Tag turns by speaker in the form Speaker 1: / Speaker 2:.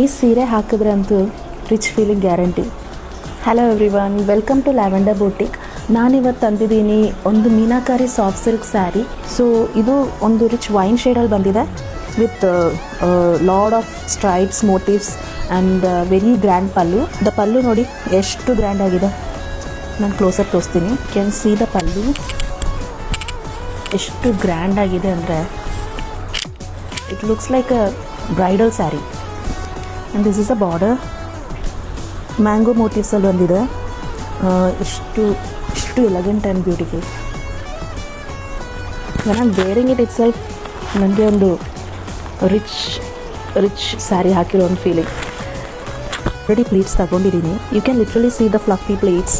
Speaker 1: ಈ ಸೀರೆ ಹಾಕಿದ್ರೆ ಅಂತೂ rich feeling guarantee. Hello everyone, welcome to lavender boutique. ನಾನಿವತ್ತು ತಂದಿದ್ದೀನಿ ಒಂದು meenakari soft silk sari. So ಇದು ಒಂದು ರಿಚ್ ವೈನ್ ಶೇಡಲ್ಲಿ ಬಂದಿದೆ with lot of stripes, motifs and very grand pallu. The pallu ನೋಡಿ ಎಷ್ಟು ಗ್ರ್ಯಾಂಡ್ ಆಗಿದೆ. ನಾನು ಕ್ಲೋಸಪ್ ತೋರಿಸ್ತೀನಿ. ಕ್ಯಾನ್ ಸಿ ದ ಪಲ್ಲು ಎಷ್ಟು ಗ್ರ್ಯಾಂಡ್ ಆಗಿದೆ ಅಂದರೆ it looks like a bridal sari. And this is a border, mango ಮೋಟಿವ್ಸಲ್ಲಿ ಬಂದಿದೆ. ಇಷ್ಟು ಎಲಗೆಂಟ್ ಆ್ಯಂಡ್ ಬ್ಯೂಟಿಫುಲ್. ನಾನು ವೇರಿಂಗ್ ಇಟ್ ಸೆಲ್ಫ್ ನನಗೆ ಒಂದು ರಿಚ್ ಸ್ಯಾರಿ ಹಾಕಿರೋ ಒಂದು ಫೀಲಿಂಗ್. ಆಲ್ರೆಡಿ ಪ್ಲೇಟ್ಸ್ ತಗೊಂಡಿದ್ದೀನಿ. You can literally see the fluffy plates.